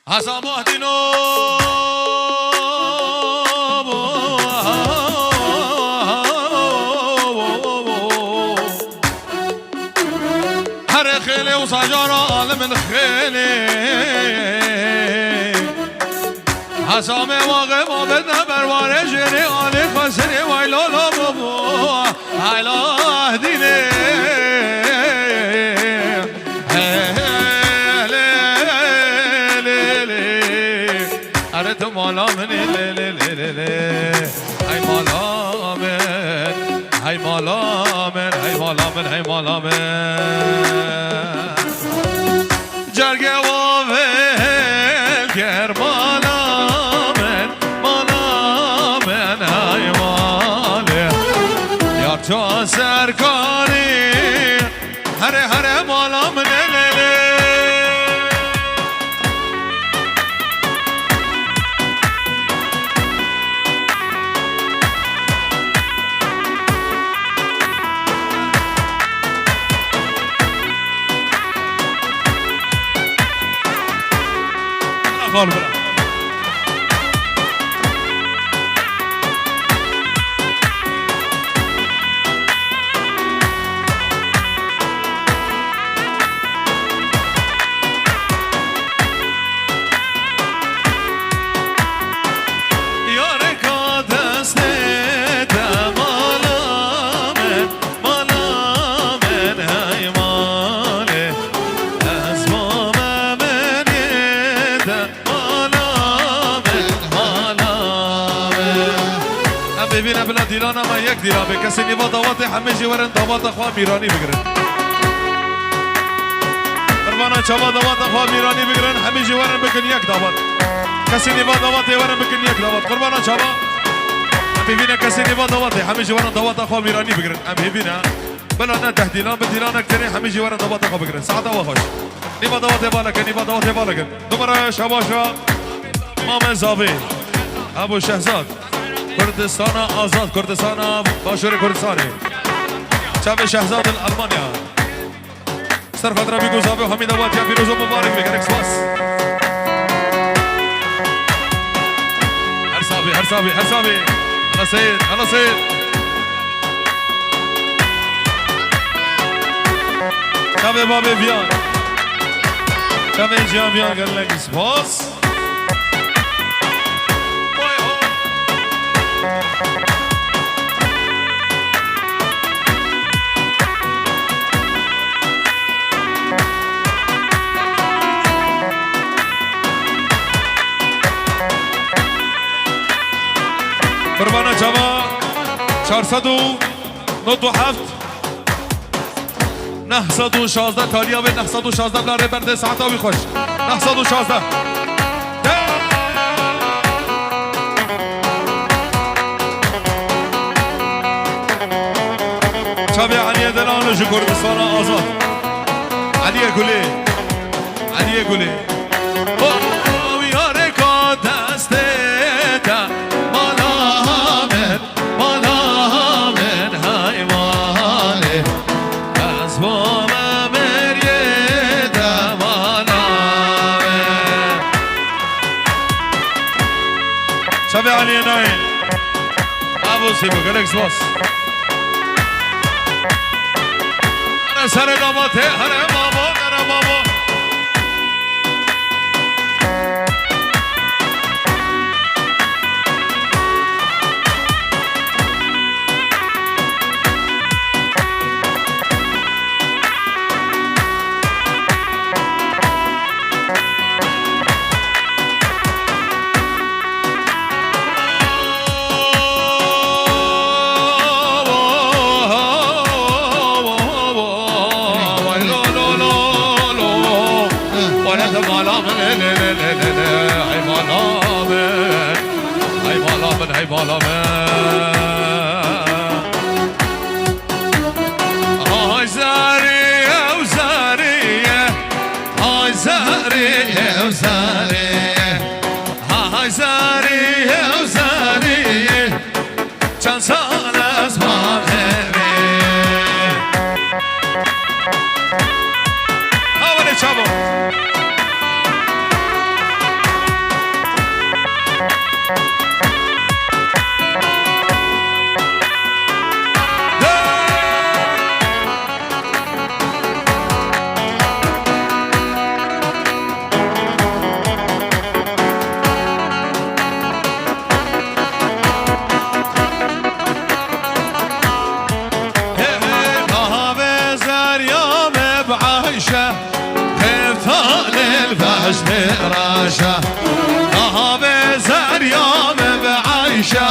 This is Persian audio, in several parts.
هسا مهدينو هر خيلي وصجارة عالم الخيلي حسام واقف آبدنا بروار جري آلی خسری ویلالا بابو حیلا دینه اره تو مالا منی ای مالا من ای مالا من ای مالا من ای مالا من جرگه و ول گرمالا تو سرکاری هره مالا من ببینه بلا دیران اما یک دیران به کسی نیوا داوات همه جیورن داوات خواه میرانی بگرن قربانا چابا داوات خواه میرانی بگرن همه جیورن بکن یک داوات کسی نیوا داوات یورن بکن یک داوات قربانا چابا ببینه کسی نیوا داوات همه جیورن داوات خواه میرانی بگرن ببینه بلا نه ده دیران به دیران اکتری همه جیورن داوات خواه بگرن ساعت و خوش نیوا داوات بالکن نیوا داوات بالکن دوباره شباشا امام زاوی ابو شهزاد کردستان آزاد کردستان باشور کردستانی شب شهزاد المانیا سر خاطر بیگو زابه حمید آباد یا پیروز و مبارک بگن اکسپاس هر صابی الا سید شب بابه بیان شب جان بیان گرن اکسپاس قربانا جوا 497 916 تالیا به 916 بلاره برده ساعتا بی خوش 916 شابی علی دلان جو کردستان آزاد علی گلی یاره کا دسته تا شبه علی ناین ابو سیبو گلکس باس هر سر داماته هر ماما هی بالا های زاریه و زاریه های زاریه و زاریه های زاریه و زاریه چند سال از ما بری چابو راشا خفتان الفجر راشا ذهب زريام بعيشة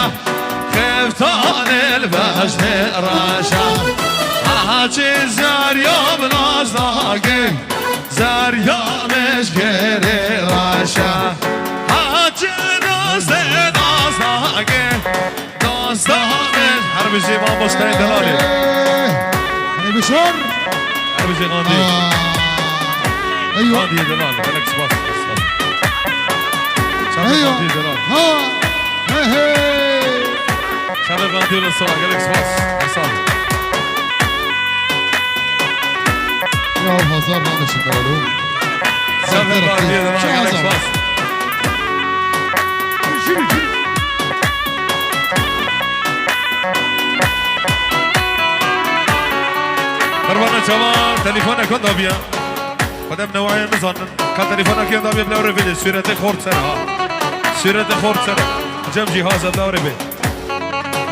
خفتان الفجر راشا هاچی زريام نازداگه زريامش گره راشا هاچی نازداگه نازداگه حرب زیبا مستعد دلالی بشور حرب زی غاندی ايوه غاندی دلال گلکس باس ايوه غاندی دلال ها هي شباب غاندی للصلاة گلکس باس حسام يا الهزار هذا شو قالوا شباب غاندی دلال گلکس باس قربانا شباب تليفونك وين ضابيا قدم نوعية نظن كان تليفونك وين ضابيا بلا ريفيد سيرة خورت سنة سيرة خورت سنة جم جهاز بلا ريفيد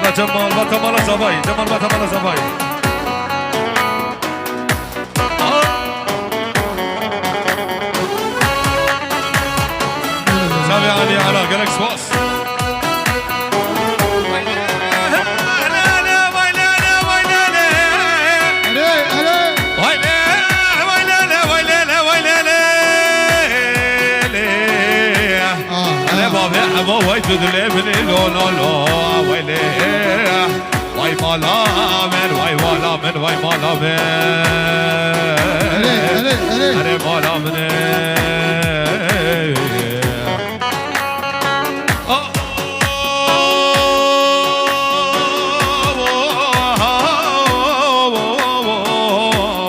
لا جمال ما تمالا زباي جمال ما تمالا زباي سامي علي على جالكس باص واي تدلي من لو لو لو ويلي واي مالا من واي مالا من واي مالا من أري مالا من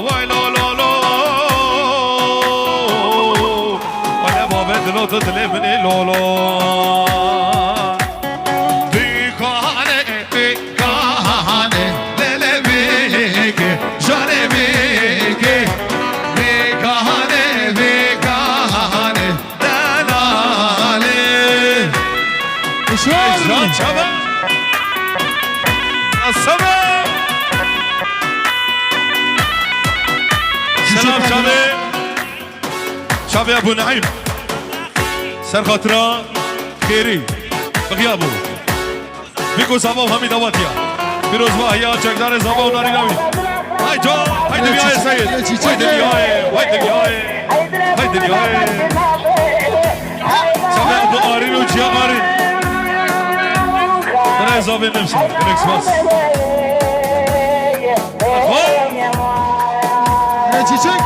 واي لو لو لو وانا ما بدلو تدلي من لو لو شباب السلام سلام شباب شباب ابو نعيم سر خاطره خيري بغيابه بيكو صباح همي دواتيا فيروز واهيا چکدار زبا و ناری نمی هاي جو هاي دنیای سید هاي دنیای هاي دنیای هاي دنیای شباب ابو آرین و چیا آرین أنا زابين نمشي إكس باص. يا تشيك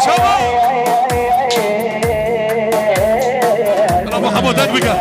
شباب أنا محمد أدبكة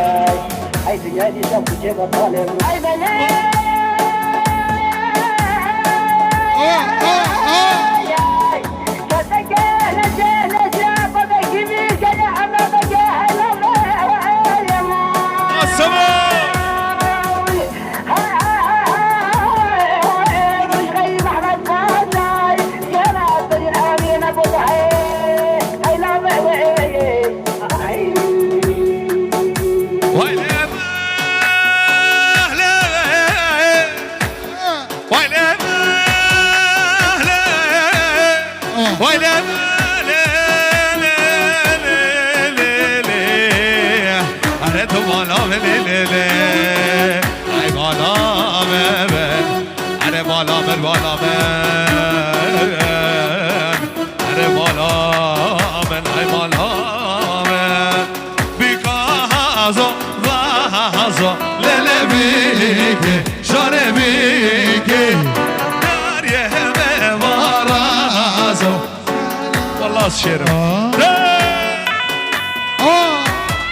والله الشير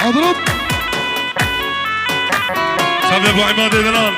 اضرب شباب ابو عماد دلال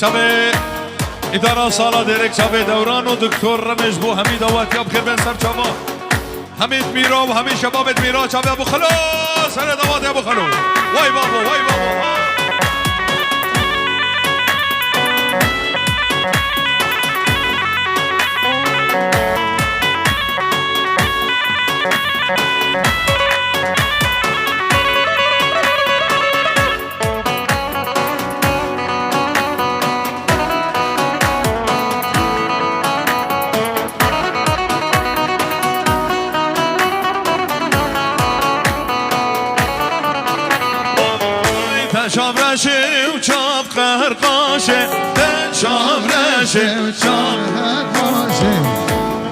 شبه اداره سالا دیرک شبه دوران و دکتر رمش بو همی دوات یا بخیر بین سر چما حمید میرا و همی شبابت میرا شبه ابو خلو سر دوات ابو خلو وای بابا وای بابا شام رشه و چاپ قرقاشه شام رشه و چاپ قرقاشه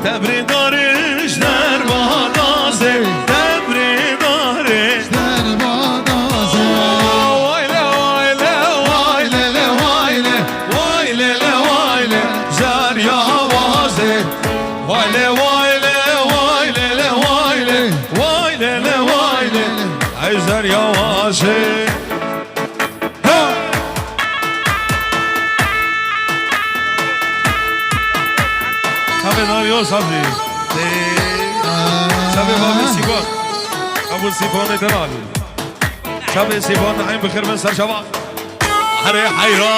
تبری دارش در بادازه تبری دارش در بادازه وایله وایله وایله وایله وایله وایله زریا وازه وایله وایله وایله وایله وایله وایله ای زریا وازه ناریو صبری شب بابی سیبان ابو سیبان دلال شب سیبان نعیم بخیر من سر شبان هر حیران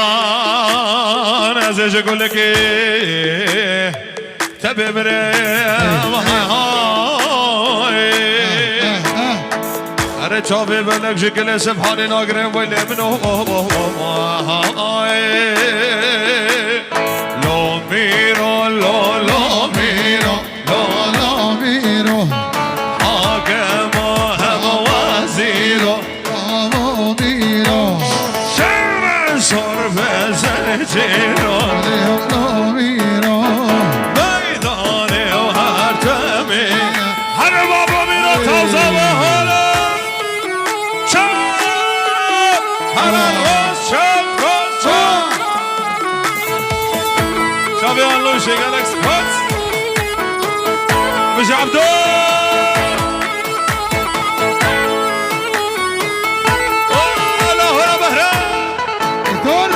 از جگل که تبه بره هر چاوه بلک جگل سبحان ناگرم ویلی منو لو میرو لو لو میرو لو لو میرو حاکم هم وزیرو لو میرو شرم صرف زنجیرو لو میرو میدان و هر تمی هر بابا میرو تازه و حالا هر روز شبه الله شغلك سبوت مش عبدو الله هنا بهران دور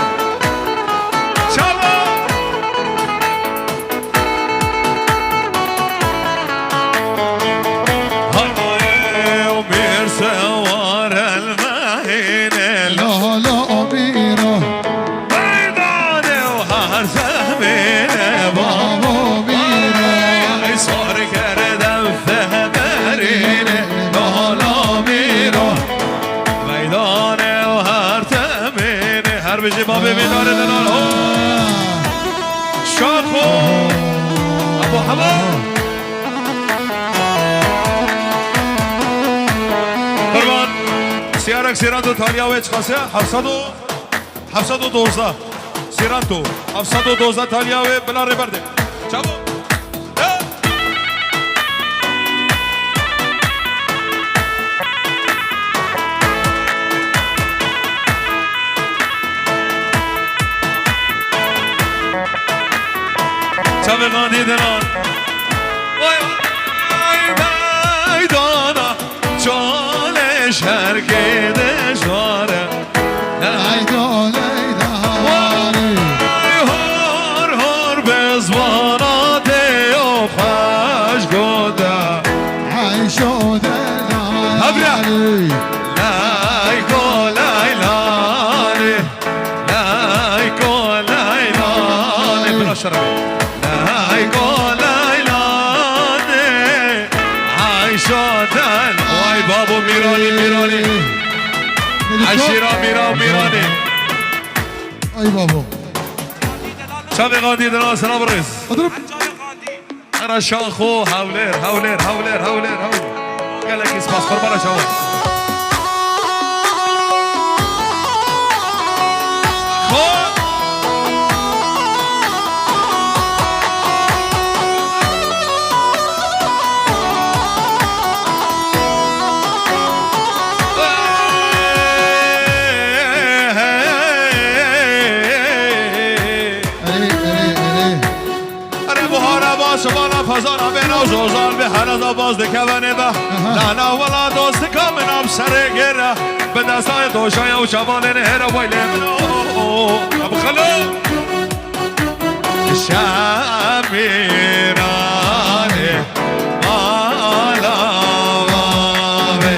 شبه هاي ومير سوار المهينة لا لا أميرو ميداني وهر زمين بابو ميرو صار كردم فهمريني لا لا ميرو ميداني وهر تميني هر بجي بابي ميداني دلال شاكو أبو حمام قربان سيارك سيرانتو تاليا ويش خاصة 712 سيرانتو 712 تاليا وي بلا ريبردي چابو چابو غاندي دلان وای میدانا چالش هرگی دشواره لیدا لیدا هر هر بزوانات و خوش گوده ای شده لیلانی لیکو لیلانی لیکو لیلانی بلا شرمی لیکو لیلانی ای شده وای بابو میرانی میرانی عشیرا میرا میرانی ای بابا شب قاضی دلال سلام رئیس اضرب انا شاخو هاولر هاولر هاولر هاولر هاولر قال لك اسمع قربان شاو خزان بینا زوزان به هر از باز دکونه به لانا ولا دوست کامنم سر گره به دستای دوشای و شمال نهر ویل ابو خلو شمیرانه مالا بابه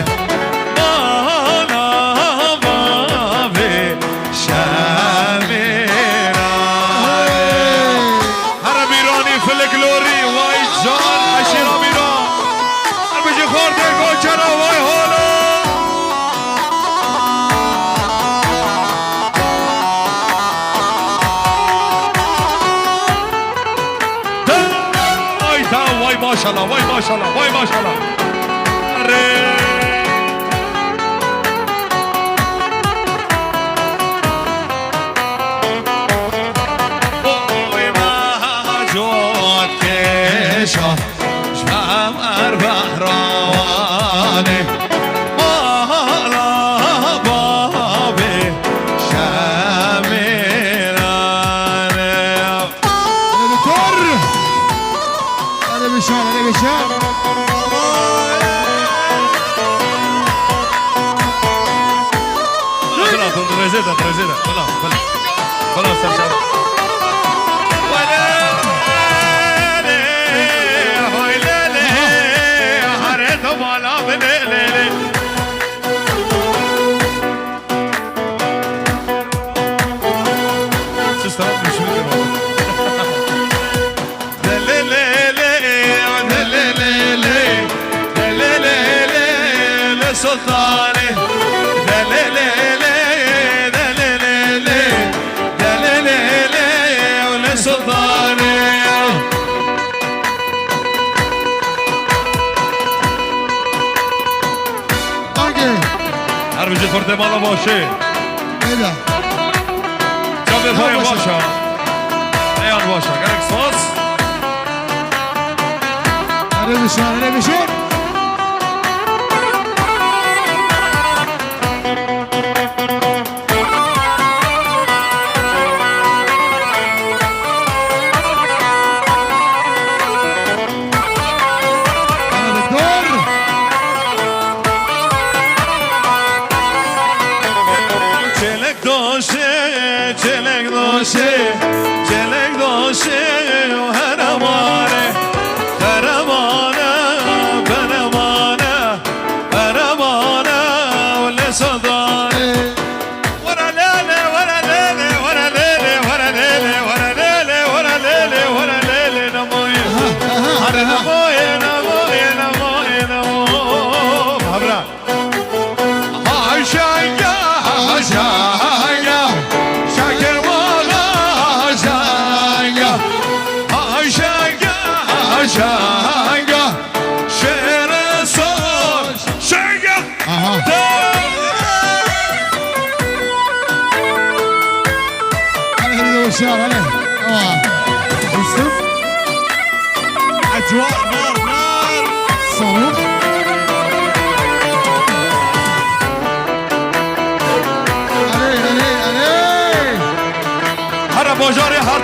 مالا بابه شمیرانه هر میرانی فلکلوری وای جان اشیرا میران هر بجی خورده گوچرا وای هولا ماشاءالله وای ماشاءالله وای ماشاءالله اره وای مهجوت کشا شمر بهرانه مالا بابه شمیرانه دکتر انا بشار انا بشار ترزيدة خلاص خلاص سرشار سلطاني سلطاني هر بجي خورده مالا باشه ايه جامعه پای باشه ایان باشه گرک ساز انا بشار انا بشار چلک دوشه و هرمانه هرمانه برمانه برمانه ولی صدانه ورا لیله ورا لیله ورا لیله ورا لیله ورا لیله ورا لیله ورا لیله نموی هر نموی نموی نموی نموی هبرا هاشایا هاشایا شاکر شنگا شعر سوز شنگا انا هذا وشار انا اسلم اجواء نار نار صاروخ علي هر باجاری هر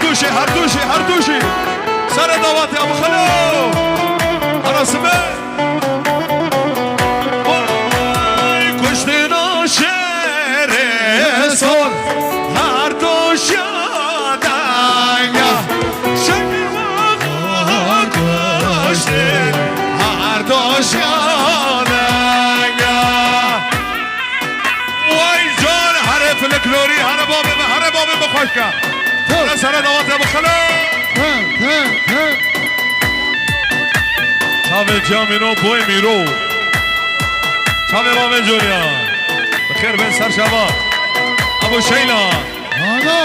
دوشی سر دعوت ابو خلو مراسمه وای کشتینا شعر سال هر دوش یادنگا شنگا کشتی هر دوش یادنگا وای جان هر فلکلوری هر بابه بخوش که سر دعوت ابو خلو چاوه جامینو بوی میرو چاوه بابه جوریا بخیر بین سر شبا ابو شیلا هذا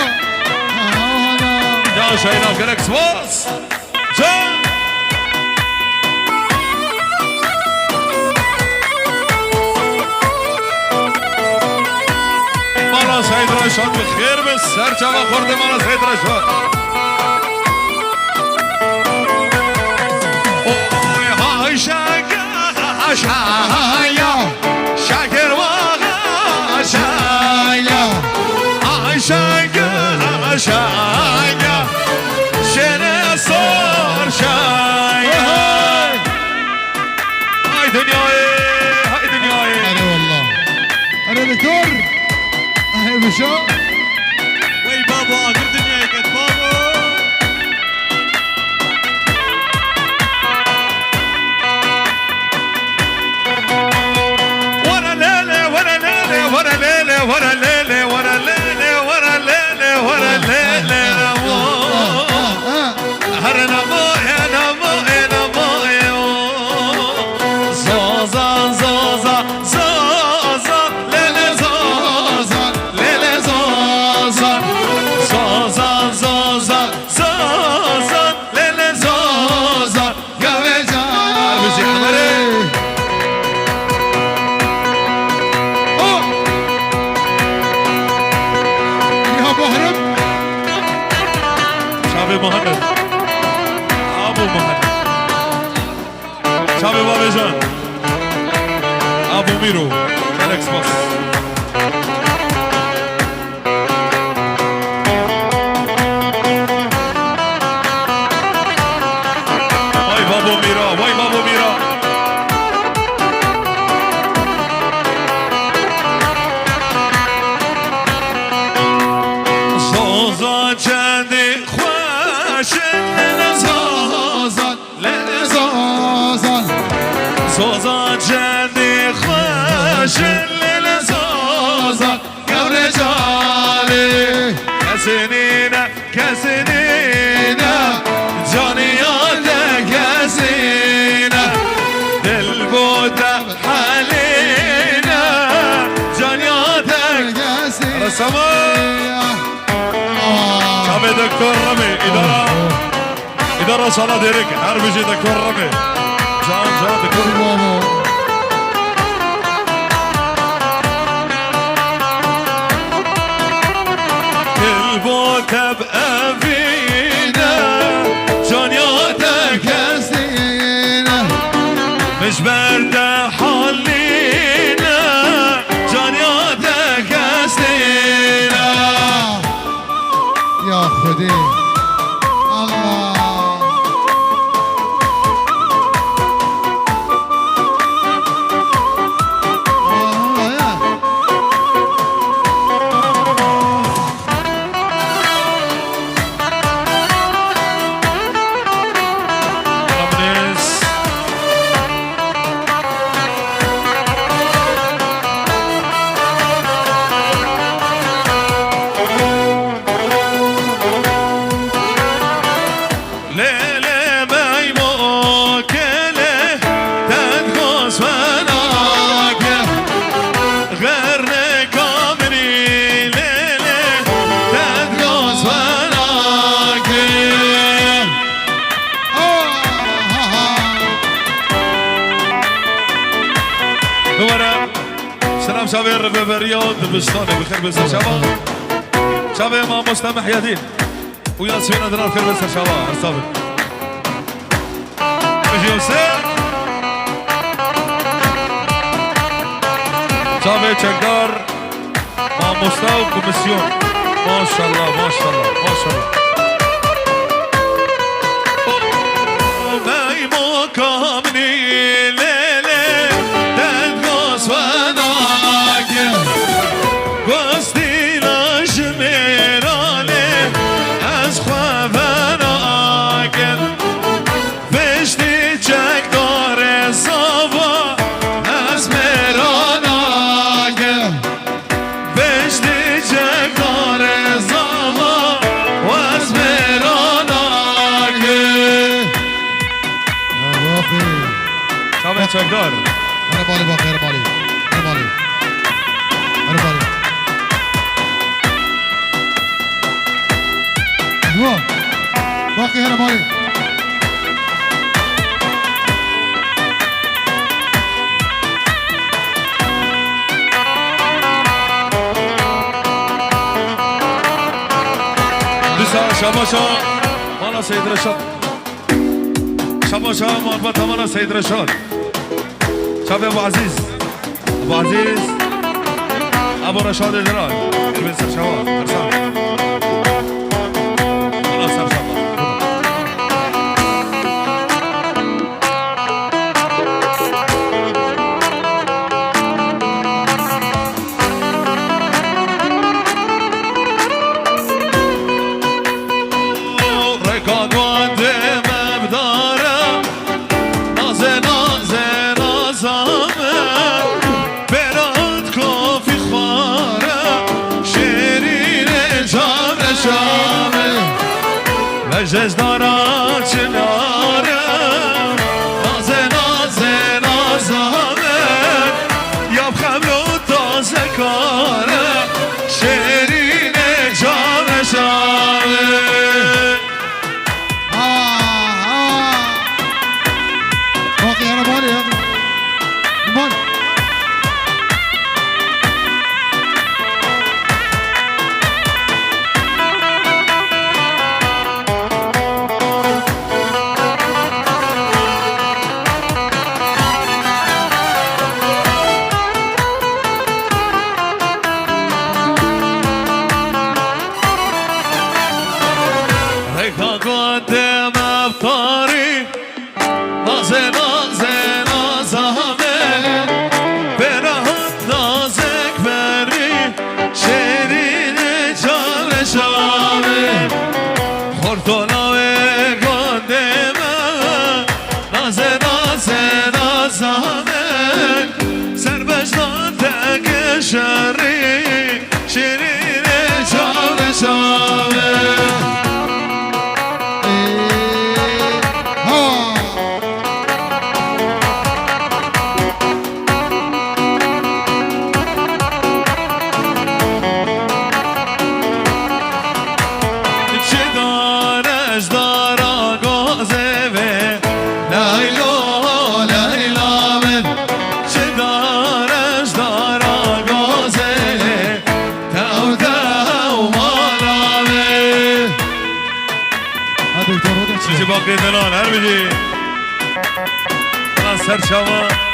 جا شیلا گرکس باز جا مالا سید رشاد بخیر بین سر شبا خورده مالا سید رشاد شایا شاکر واقع شایا شایا شایا شعر سر شایا باشا وي بابا اخر دنيا يكت بابا ورا ليلة ورا ليلة ورا ليلة ورا ليلة ورا ليلة ورا ليلة ورا ليلة هرنا مو يا نمو يا نمو يا زوزا زوزا زوزا ليلة زوزا ليلة زوزا زوزا زوزا زوزا ليلة زوزا يا رجال أرمزي حمري يا مهرب شابي مهند أبو مهند شابي بابي جان أبو ميرو الأكس باص واي بابو ميرا واي بابو ميرا زوزا جندي خوش زازان زازان زوزا جندي خوش زوزا يا رجالي كسنينة كسنينة جانياتك كسينة دل بوتا حالينا جانياتك رسمه شابي دكتور رمي إدارة صلاة ديريك هربجي دكتور رمي جان دكتور بابا كل بوتا بأفينا جانياتك كسينة مش باردة حالينا جانياتك كسينا يا خدي الله يا رمنيس ليلة ميمو كله تدغوس فناك غير كامري ليلة تدغوس فناك بورا سلام شابير برياض بستاني بخير بسر شباب شباب ما مستمح يدين وياسمين أدنان بخير بسر شباب أرسابق بجي يوسف شباب چکدار ما مستوى كوميسيون ما شاء الله ما شاء الله ما شاء الله ميمو كامني ليلة تدغوس وناك قصدي لجميراني از خوابناك بشتی چکدار صفا از میراناک بشتی چکدار صفا و از میراناک يا باقي شامل چکدار انا بالي باقي انا بالي انا بالي انا بالي ايوه باقي انا بالي دوستان شباشا مالا سید رشاد شباشا محبت مالا سید رشاد شب ابو عزیز ابو عزیز ابو رشاد درال بن سر شباب ارسال مالا سر شباب جز دارا چناره نازه نازه نازانه یاب خمر و تازه کاره شیرین جام شامه باقي انا مالي يا اخي مالي باقي دلال هر بجي خلاص سر شما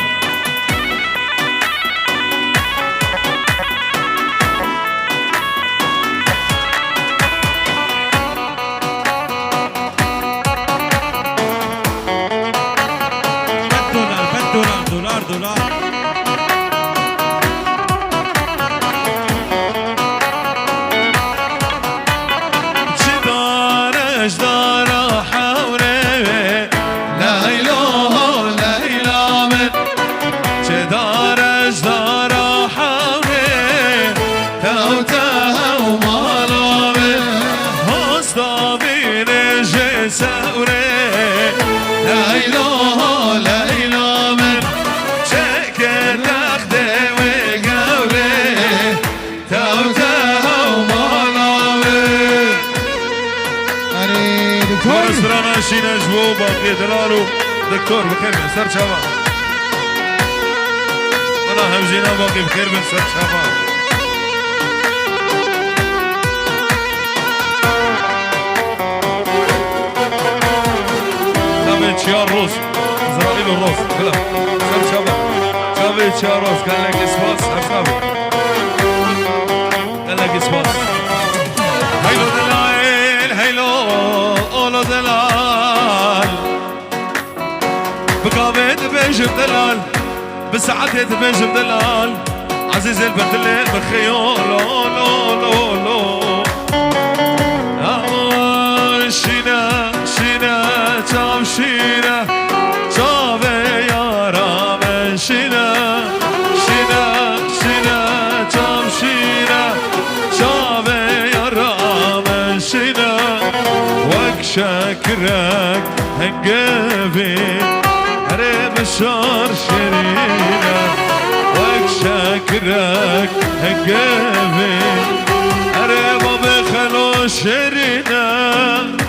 $10 شينا جوو باقي دلالو دكتور بخير من سر شبا انا هم جينا باقي بخير من سر شبا شابي تشيار روس اسرائيل الروس كلام سر شبا شابي تشيار روس قال لك اسواس ارشابي قال لك اسواس هيلو دلال هيلو اولو دلال بقابت بنجم دلال بساعتها بنجم دلال عزيز البنت اللي بخيول لو لو لو لو شينا شينا تام شينا تابي يا رام شينا شينا شينا تام شينا تابي يا رام شينا وك شاكرك هنقابي مشار شرينا وك شاكرك هنقابي أريبا بخلو شرينا